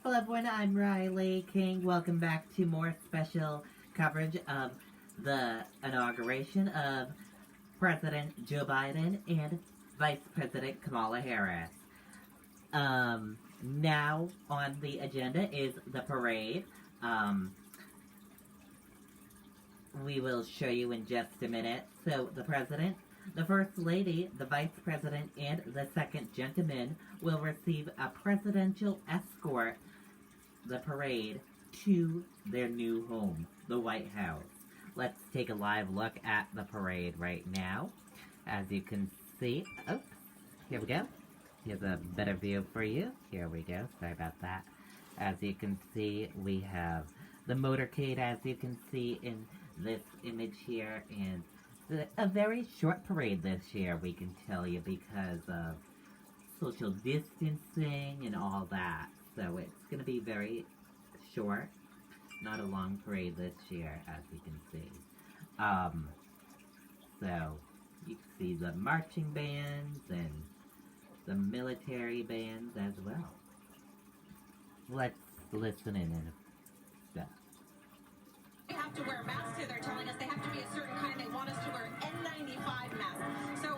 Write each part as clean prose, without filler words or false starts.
Hello everyone, I'm Riley King. Welcome back to more special coverage of the inauguration of President Joe Biden and Vice President Kamala Harris. Now on the agenda is the parade. We will show you in just a minute. So the President, the First Lady, the Vice President, and the Second Gentleman will receive a presidential escort the parade to their new home, the White House. Let's take a live look at the parade right now. As you can see, here we go. Here's a better view for you. Here we go. Sorry about that. As you can see, we have the motorcade, as you can see in this image here, and a very short parade this year, we can tell you, because of social distancing and all that. So it's going to be very short, not a long parade this year, as you can see. So you can see the marching bands and the military bands as well. Let's listen in and stuff. They have to wear masks here. They're telling us they have to be a certain kind. They want us to wear N95 masks. So,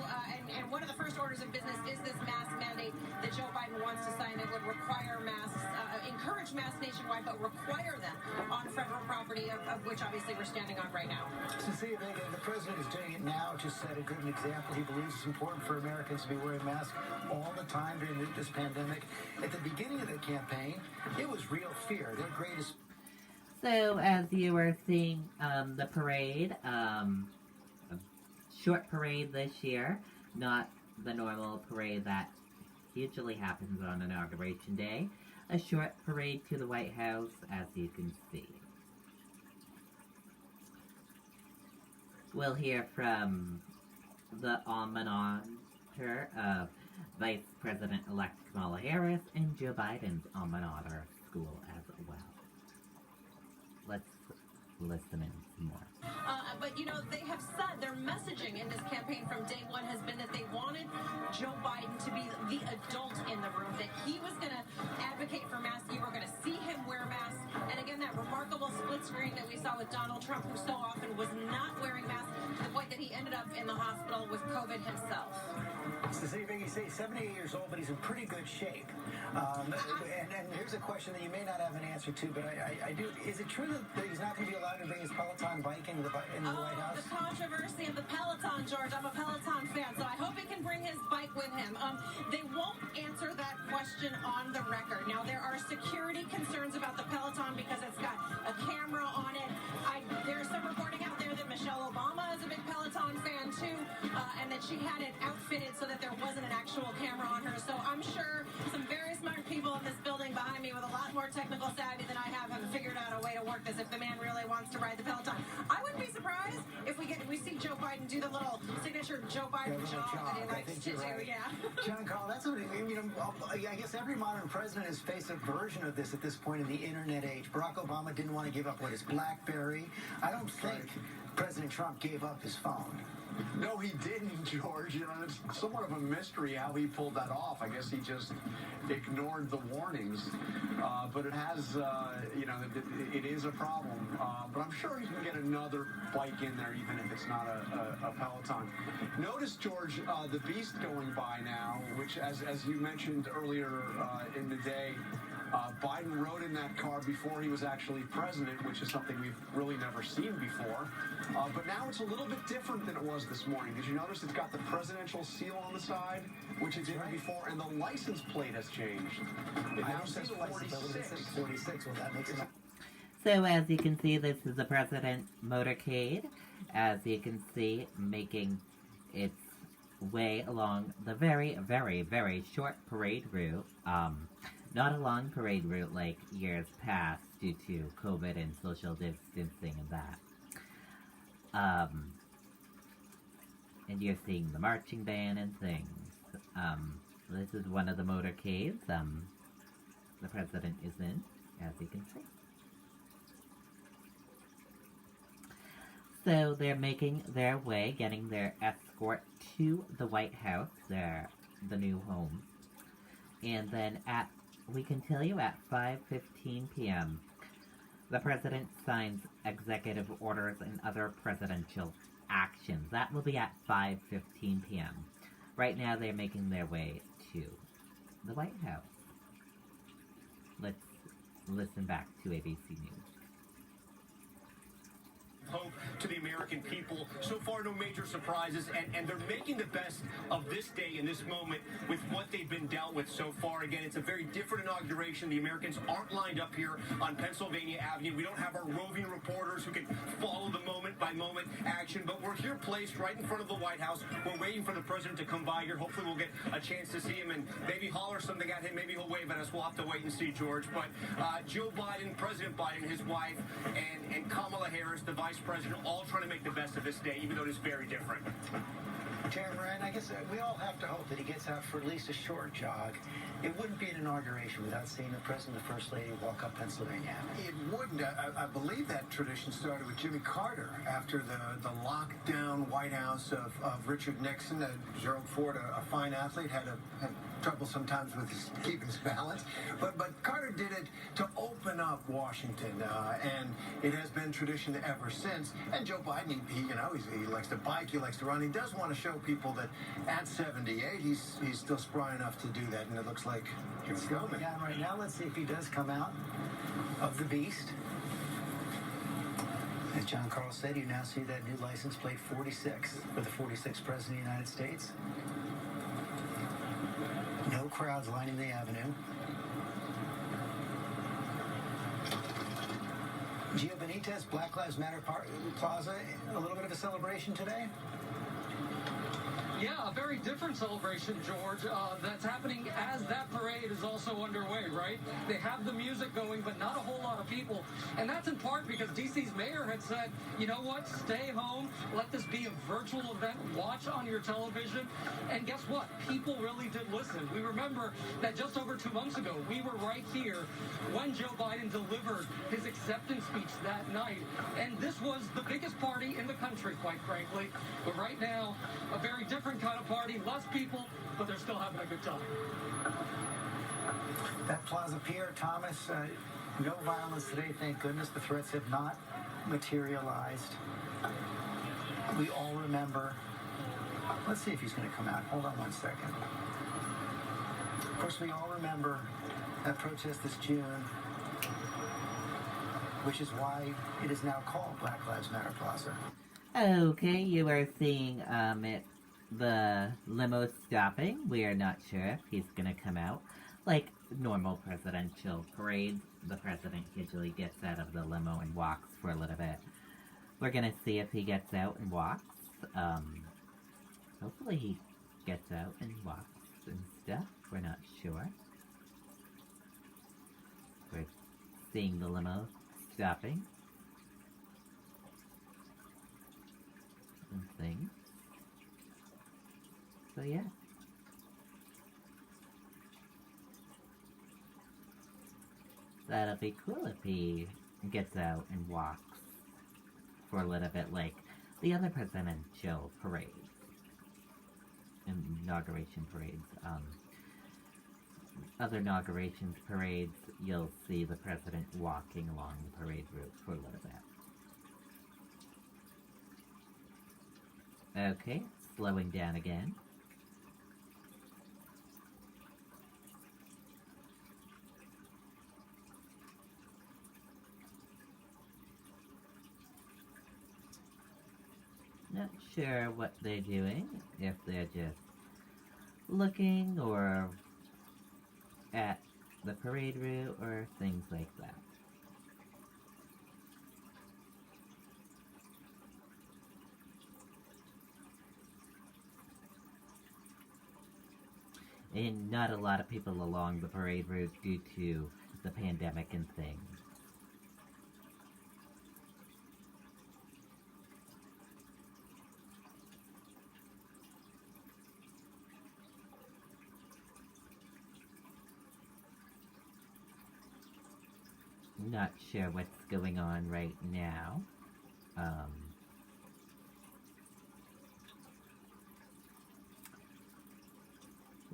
and one of the first orders of business is this mask mandate that Joe Biden wants to sign that would require masks, encourage masks nationwide, but require them on federal property, of which obviously we're standing on right now. Cecilia, the president is doing it now to set a good example. He believes it's important for Americans to be wearing masks all the time during this pandemic. At the beginning of the campaign, it was real fear. Their greatest... So, as you are seeing the parade, a short parade this year, not the normal parade that usually happens on Inauguration Day. A short parade to the White House, as you can see. We'll hear from the alma-mater of Vice President-elect Kamala Harris and Joe Biden's alma-mater school as well. Let's listen in some more. But, you know, they have said their messaging in this campaign from day one has been that they wanted Joe Biden to be the adult in the room, that he was going to advocate for masks. You were going to see him wear masks. And again, that remarkable split screen that we saw with Donald Trump, who so often was not wearing masks, to the point that he ended up in the hospital with COVID himself. Cecilia, he's 78 years old, but he's in pretty good shape. And here's a question that you may not have an answer to, but I do. Is it true that he's not going to be allowed to bring his Peloton bike in the White House? The controversy of the Peloton, George. I'm a Peloton fan, so I hope he can bring his bike with him. They won't answer that question on the record. Now, there are security concerns about the Peloton because it's got a camera on it. There's some reporting out there that Michelle Obama is a big Peloton fan, too, and that she had it outfitted so that there wasn't an actual camera on her. So I'm sure some very smart people in this building behind me with a lot more technical savvy than I have figured out a way to work this if the man really wants to ride the Peloton. I wouldn't be surprised if we see Joe Biden do the little signature Joe Biden jog that he likes to do. Right. Yeah. John Carl, that's what I guess every modern president has faced a version of this at this point in the internet age. Barack Obama didn't want to give up his BlackBerry. I don't think President Trump gave up his phone. No, he didn't, George. You know, it's somewhat of a mystery how he pulled that off. I guess he just ignored the warnings. But it has, it is a problem. But I'm sure he can get another bike in there, even if it's not a Peloton. Notice, George, the Beast going by now, which, as you mentioned earlier in the day, Biden rode in that car before he was actually president, which is something we've really never seen before. But now it's a little bit different than it was this morning. Did you notice it's got the presidential seal on the side, which it didn't before, and the license plate has changed. It now says 46. 46, well, that makes it... So as you can see, this is the President motorcade. As you can see, making its way along the very, very, very short parade route. Not a long parade route like years past due to COVID and social distancing and that. And you're seeing the marching band and things. This is one of the motorcades the president is in, as you can see. So they're making their way, getting their escort to the White House, the new home. And then at we can tell you at 5:15 p.m. the president signs executive orders and other presidential actions. That will be at 5:15 p.m. Right now, they're making their way to the White House. Let's listen back to ABC News. Hope to the American people. So far, no major surprises, and they're making the best of this day and this moment with what they've been dealt with so far. Again, it's a very different inauguration. The Americans aren't lined up here on Pennsylvania Avenue. We don't have our roving reporters who can follow the moment-by-moment action, but we're here placed right in front of the White House. We're waiting for the president to come by here. Hopefully, we'll get a chance to see him and maybe holler something at him. Maybe he'll wave at us. We'll have to wait and see, George. But Joe Biden, President Biden, his wife, and Kamala Harris, the vice president, all trying to make the best of this day, even though it is very different. Chairman Ryan, I guess we all have to hope that he gets out for at least a short jog. It wouldn't be an inauguration without seeing the President and the First Lady walk up Pennsylvania Avenue. It wouldn't. I believe that tradition started with Jimmy Carter after the lockdown White House of Richard Nixon. Gerald Ford, a fine athlete, had trouble sometimes with keeping his balance. But Carter did it to open up Washington, and it has been tradition ever since. And Joe Biden, he likes to bike, he likes to run. He does want to show people that at 78, he's still spry enough to do that. And it looks like here we go. Yeah, right now, let's see if he does come out of the beast. As John Carl said, you now see that new license plate 46 for the 46th President of the United States. No crowds lining the avenue. Gio Benitez, Black Lives Matter Plaza, a little bit of a celebration today? Yeah, a very different celebration, George, that's happening as that parade is also underway, right? They have the music going, but not a whole lot of people. And that's in part because D.C.'s mayor had said, you know what, stay home, let this be a virtual event, watch on your television. And guess what? People really did listen. We remember that just over 2 months ago, we were right here when Joe Biden delivered his acceptance speech that night. And this was the biggest party in the country, quite frankly. But right now, a very different kind of party, less people, but they're still having a good time. That Plaza Pierre Thomas, no violence today, thank goodness. The threats have not materialized. We all remember. Let's see if he's going to come out. Hold on one second. Of course, we all remember that protest this June, which is why it is now called Black Lives Matter Plaza. Okay, you are seeing the limo stopping. We are not sure if he's gonna come out. Like normal presidential parades, the president usually gets out of the limo and walks for a little bit. We're gonna see if he gets out and walks. Hopefully he gets out and walks and stuff. We're not sure. We're seeing the limo stopping. And things. So yeah. That'll be cool if he gets out and walks for a little bit like the other presidential parades. Inauguration parades. Other inaugurations parades, you'll see the president walking along the parade route for a little bit. Okay, slowing down again. Not sure what they're doing, if they're just looking or at the parade route or things like that. And not a lot of people along the parade route due to the pandemic and things. Not sure what's going on right now.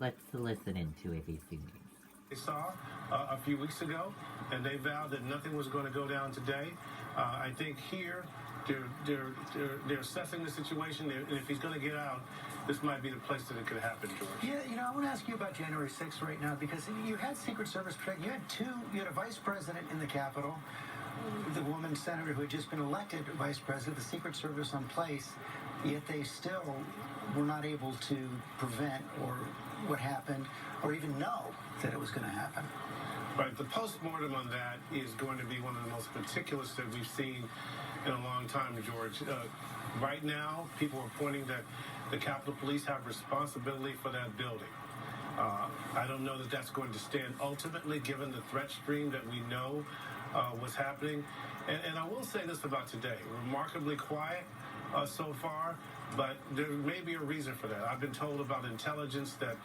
Let's listen into ABC News. They saw a few weeks ago, and they vowed that nothing was going to go down today. I think here they're assessing the situation, and if he's going to get out, this might be the place that it could happen, George. Yeah, I want to ask you about January 6th right now, because you had Secret Service protection. You had a vice president in the Capitol, the woman senator who had just been elected vice president, the Secret Service on place, yet they still were not able to prevent or what happened or even know that it was going to happen. Right, the post-mortem on that is going to be one of the most meticulous that we've seen in a long time, George. Right now, people are pointing that the Capitol Police have responsibility for that building. I don't know that that's going to stand ultimately, given the threat stream that we know was happening. And I will say this about today, remarkably quiet so far, but there may be a reason for that. I've been told about intelligence that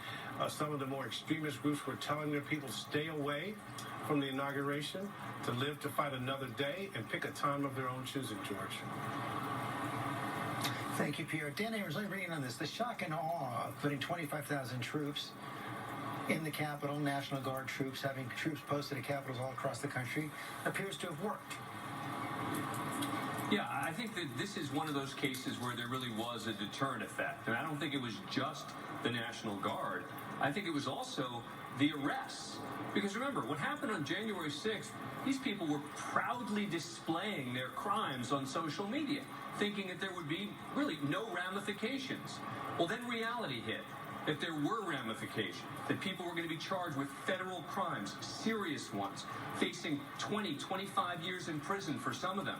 some of the more extremist groups were telling their people stay away from the inauguration, to live to fight another day, and pick a time of their own choosing, George. Thank you, Pierre. Dan Abrams, let me read on this. The shock and awe of putting 25,000 troops in the Capitol, National Guard troops, having troops posted at capitals all across the country, appears to have worked. Yeah, I think that this is one of those cases where there really was a deterrent effect. And I don't think it was just the National Guard. I think it was also the arrests. Because remember, what happened on January 6th, these people were proudly displaying their crimes on social media, thinking that there would be really no ramifications. Well, then reality hit. That there were ramifications, that people were going to be charged with federal crimes, serious ones, facing 20, 25 years in prison for some of them.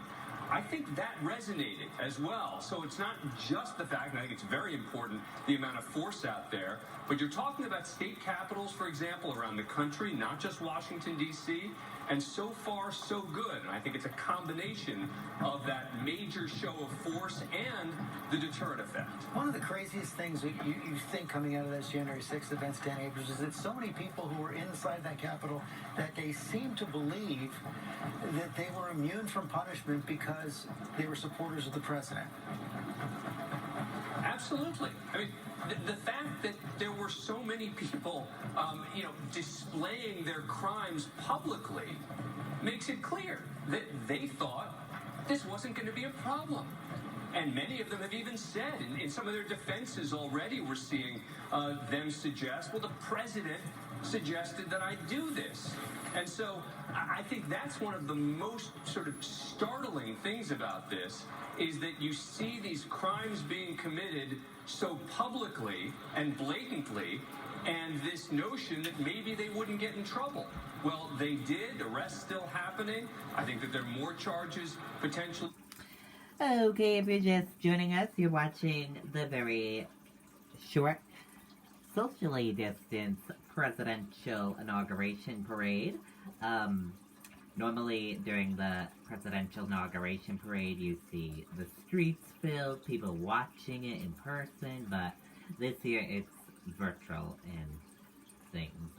I think that resonated as well. So it's not just the fact, and I think it's very important, the amount of force out there, but you're talking about state capitals, for example, around the country, not just Washington, D.C., and so far, so good. And I think it's a combination of that major show of force and the deterrent effect. One of the craziest things that you think coming out of those January 6th events, Dan Abrams, is that so many people who were inside that Capitol, that they seem to believe that they were immune from punishment because they were supporters of the president. Absolutely. I mean, the fact that there were so many people, displaying their crimes publicly makes it clear that they thought this wasn't going to be a problem. And many of them have even said, in some of their defenses already, we're seeing them suggest, well, the president suggested that I do this. And so I think that's one of the most sort of startling things about this, is that you see these crimes being committed so publicly and blatantly, and this notion that maybe they wouldn't get in trouble. Well, they did. Arrests still happening. I think that there are more charges potentially. Okay, if you're just joining us, you're watching the very short, socially distanced presidential inauguration parade. Normally, during the presidential inauguration parade, you see the streets filled, people watching it in person, but this year it's virtual and things.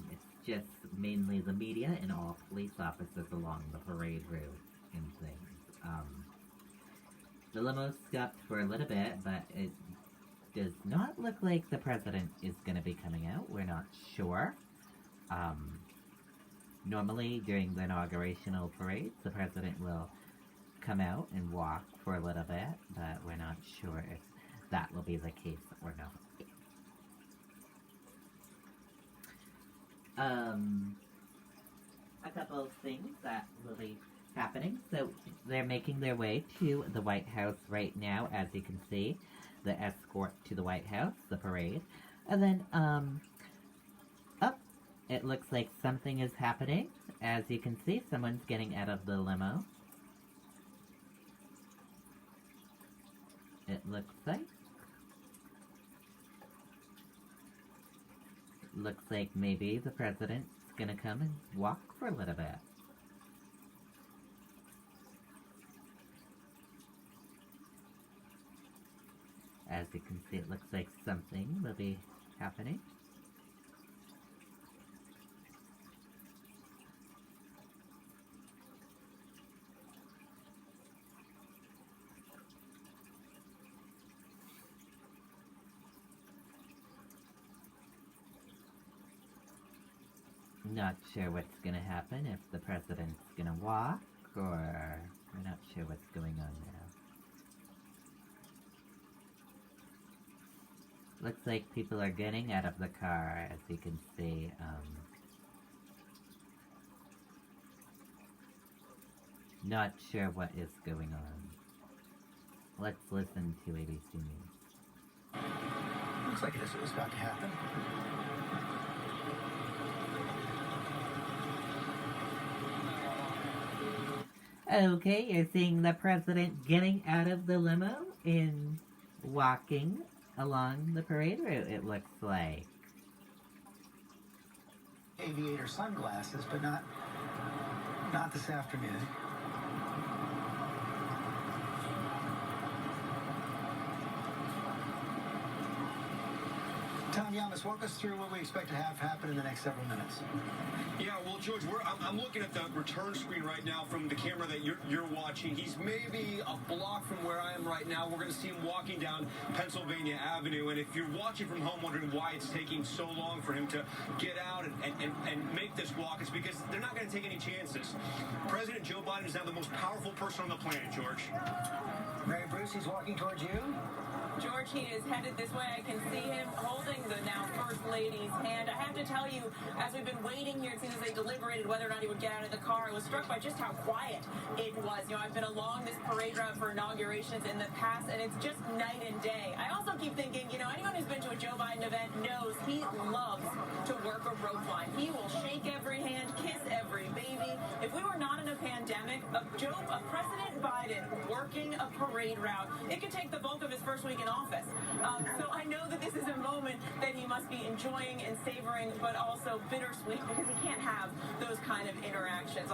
It's just mainly the media and all police officers along the parade route and things. The limo stopped for a little bit, but it does not look like the president is going to be coming out. We're not sure. Normally, during the inaugurational parades, the president will come out and walk for a little bit, but we're not sure if that will be the case or not. A couple of things that will be happening. So they're making their way to the White House right now, as you can see. The escort to the White House, the parade. And then, up, it looks like something is happening. As you can see, someone's getting out of the limo. It looks like maybe the president's gonna come and walk for a little bit. As you can see, it looks like something will be happening. Not sure what's gonna happen, if the president's gonna walk, or we're not sure what's going on now. Looks like people are getting out of the car, as you can see. Not sure what is going on. Let's listen to ABC News. Looks like this was about to happen. Okay, you're seeing the president getting out of the limo and walking along the parade route, it looks like. Aviator sunglasses, but not this afternoon. Tom Yamas, walk us through what we expect to have happen in the next several minutes. Yeah, well, George, I'm looking at the return screen right now from the camera that you're watching. He's maybe a block from where I am right now. We're going to see him walking down Pennsylvania Avenue. And if you're watching from home wondering why it's taking so long for him to get out and make this walk, it's because they're not going to take any chances. President Joe Biden is now the most powerful person on the planet, George. Mary Bruce, he's walking towards you. George, he is headed this way. I can see him holding the now First Lady's hand. I have to tell you, as we've been waiting here, it seems as they deliberated whether or not he would get out of the car, I was struck by just how quiet it was. You know, I've been along this parade route for inaugurations in the past, and it's just night and day. I also keep thinking, you know, anyone who's been to a Joe Biden event knows he loves to work a rope line. He will shake every hand, kiss every baby. If we were not in a pandemic, a President Biden working a parade route, it could take the bulk of his first week in office. So I know that this is a moment that he must be enjoying and savoring, but also bittersweet because he can't have those kind of interactions.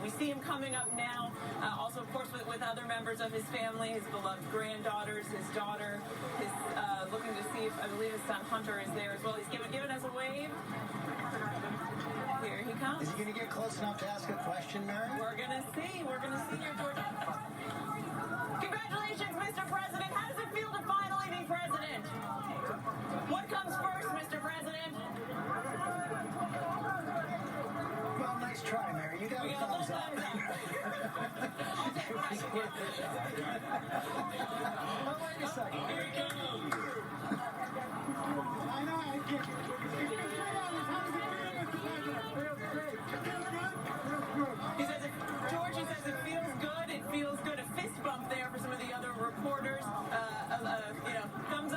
We see him coming up now, also, of course, with other members of his family, his beloved granddaughters, his daughter, his looking to see if, I believe his son Hunter is there as well. He's giving us a wave. Here he comes. Is he going to get close enough to ask a question, Mary? We're going to see. We're going to see here, George. Congratulations, Mr. President. How does it feel to finally be president? What comes first, Mr. President? Well, nice try, Mary. You got a thumbs up. I'll take right. Oh, wait a second. Here he comes. I know. I can't. George, he says it feels good. It feels good. A fist bump there for some of the other reporters. Thumbs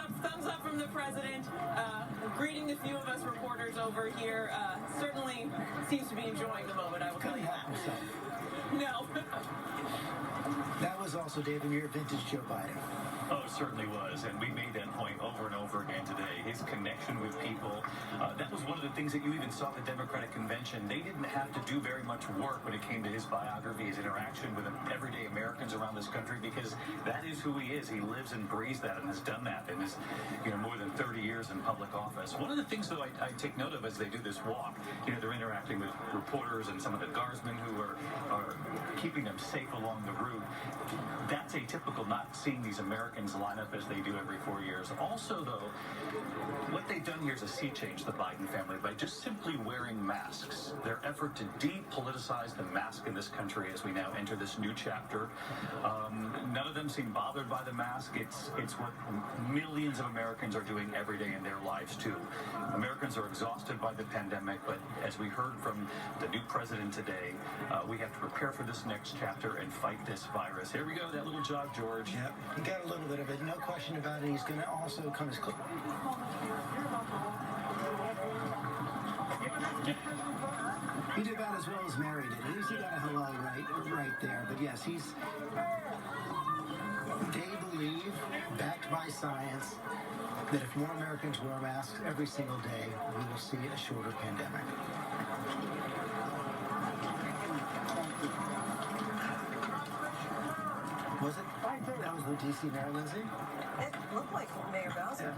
up from the president. Greeting a few of us reporters over here. Certainly seems to be enjoying the moment, I will tell you that. No. That was also, David, your vintage Joe Biden. Oh, it certainly was, and we made that point over and over again today. His connection with people, that was one of the things that you even saw at the Democratic Convention. They didn't have to do very much work when it came to his biography, his interaction with everyday Americans around this country, because that is who he is. He lives and breathes that and has done that in his, more than 30 years in public office. One of the things, though, I take note of as they do this walk, they're interacting with reporters and some of the guardsmen who are keeping them safe along the route. That's atypical, not seeing these Americans line up as they do every 4 years. Also, though, what they've done here is a sea change, the Biden family, by just simply wearing masks. Their effort to depoliticize the mask in this country as we now enter this new chapter. None of them seem bothered by the mask. It's what millions of Americans are doing every day in their lives, too. Americans are exhausted by the pandemic, but as we heard from the new president today, we have to prepare for this next chapter and fight this virus. Here we go, that little jog, George. Yep, he got a little bit of it, no question about it. He's going to also come as close. He did about as well as Mary did. At least he got a hello right there. But yes, they believe, backed by science, that if more Americans wear masks every single day, we will see a shorter pandemic. Was it? That was the D.C. Mayor, Lindsay? It looked like Mayor Bowser.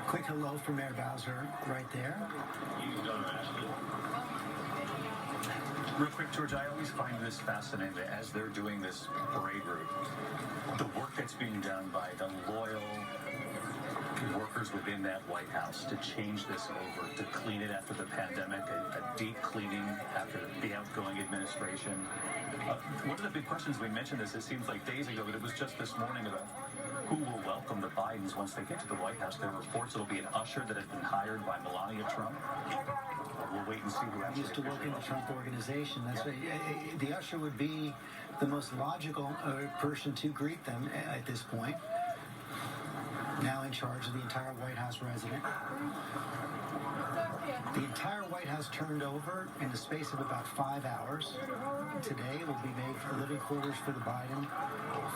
Quick hello from Mayor Bowser right there. Real quick, George, I always find this fascinating that as they're doing this parade route, the work that's being done by the loyal, workers within that White House to change this over, to clean it after the pandemic, a deep cleaning after the outgoing administration. One of the big questions, we mentioned this, it seems like days ago, but it was just this morning, about who will welcome the Bidens once they get to the White House. There are reports it'll be an usher that has been hired by Melania Trump. We'll wait and see who actually Used to work in the Trump organization. That's right. The usher would be the most logical person to greet them at this point. Now in charge of the entire White House resident. The entire White House turned over in the space of about 5 hours. Today it will be made for living quarters for the Biden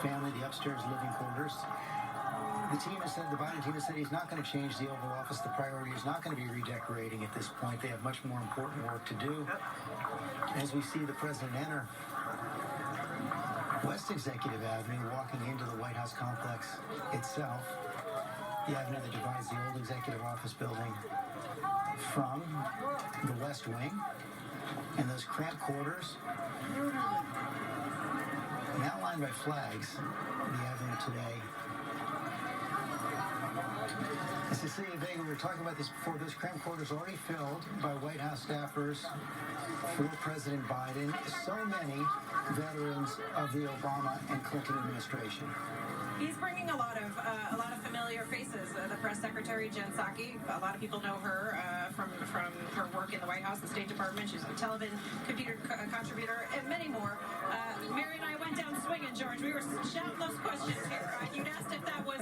family, the upstairs living quarters. The Biden team has said he's not going to change the Oval Office. The priority is not going to be redecorating at this point. They have much more important work to do. As we see the president enter West Executive Avenue, walking into the White House complex itself, the avenue that divides the old executive office building from the West Wing, and those cramped quarters, now lined by flags, the avenue today. Cecilia Vega, we were talking about this before. Those cramped quarters already filled by White House staffers for President Biden. So many veterans of the Obama and Clinton administration. He's bringing a lot of familiar faces. The press secretary, Jen Psaki. A lot of people know her from her work in the White House, the State Department. She's a television computer contributor, and many more. Mary and I went down swinging, George. We were shouting those questions here. You'd asked if that was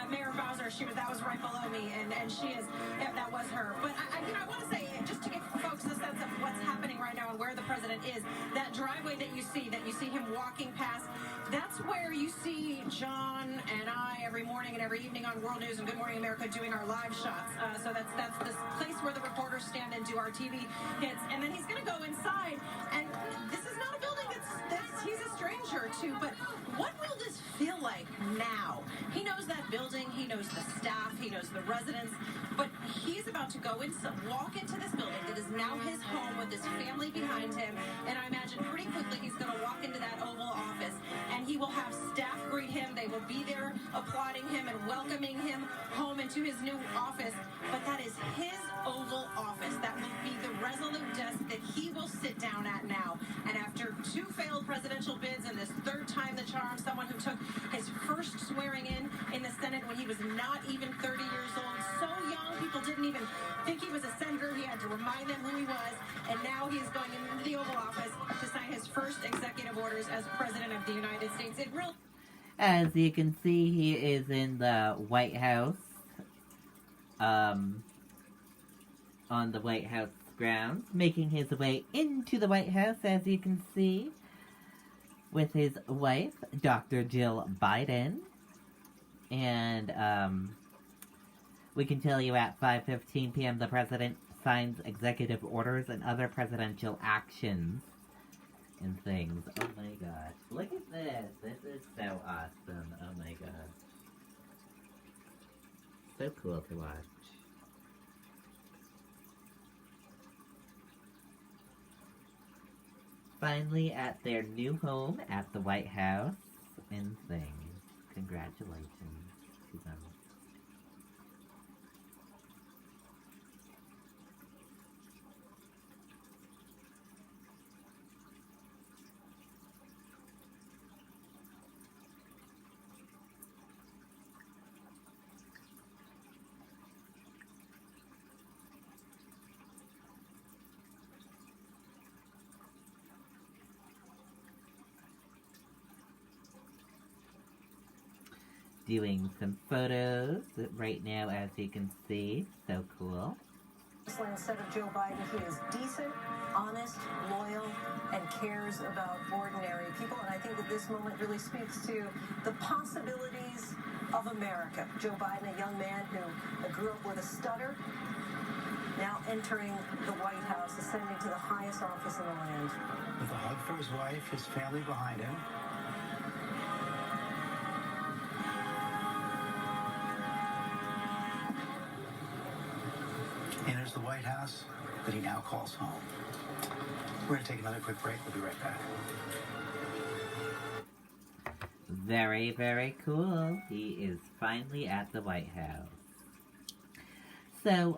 Mayor Bowser. That was right below me, and she is. Yeah, that was her. But I want to say, just to give folks a sense of what's happening right now and where the president is, that driveway that you see him walking past. That's where you see John and I every morning and every evening on World News and Good Morning America doing our live shots. So that's this place where the reporters stand and do our TV hits. And then he's going to go inside. And this is not a building that's he's a stranger to. But what will this feel like now? He knows that building. He knows the staff. He knows the residents. But he's about to go walk into this building that is now his home with his family behind him. And I imagine pretty quickly he's going to walk into that Oval Office. And he will have staff greet him. They will be there applauding him and welcoming him home into his new office. But that is his Oval Office. That will be the resolute desk that he will sit down at now. And after 2 failed presidential bids and this 3rd time the charm, someone who took his first swearing in the Senate when he was not even 30 years old, so young, people didn't even think he was a senator. He had to remind them who he was. And now he is going into the Oval Office to sign his first executive orders as President of the United States. It really... As you can see, he is in the White House, on the White House grounds, making his way into the White House, as you can see, with his wife, Dr. Jill Biden. And, we can tell you at 5:15 p.m. the president signs executive orders and other presidential actions and things. Oh my gosh. Look at this. This is so awesome. Oh my gosh. So cool to watch. Finally at their new home at the White House and things. Congratulations to them. Doing some photos right now, as you can see. So cool. Instead of Joe Biden, he is decent, honest, loyal, and cares about ordinary people. And I think that this moment really speaks to the possibilities of America. Joe Biden, a young man who grew up with a stutter, now entering the White House, ascending to the highest office in the land. With a hug for his wife, his family behind him. Enters the White House that he now calls home. We're going to take another quick break. We'll be right back. Very, very cool. He is finally at the White House. So,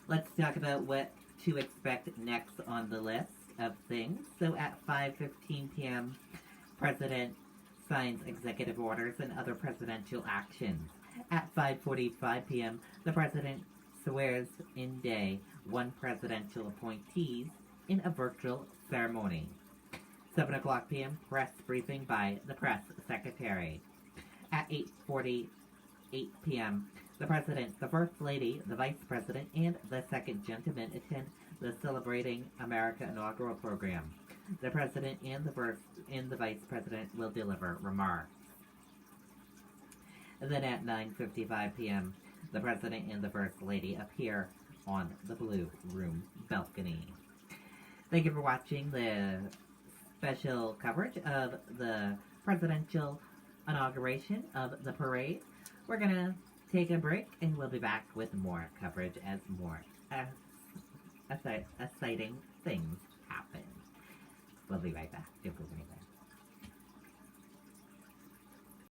let's talk about what to expect next on the list of things. So at 5:15 p.m., President signs executive orders and other presidential actions. At 5:45 p.m., the President swears in day one presidential appointees in a virtual ceremony. 7 o'clock p.m., press briefing by the press secretary. At 8:48 p.m., the President, the First Lady, the Vice President, and the Second Gentleman attend the Celebrating America inaugural program. The President and the Vice President will deliver remarks. And then at 9:55 p.m., the President and the First Lady appear on the Blue Room balcony. Thank you for watching the special coverage of the presidential inauguration of the parade. We're going to take a break, and we'll be back with more coverage as more exciting things happen. We'll be right back. Don't go anywhere.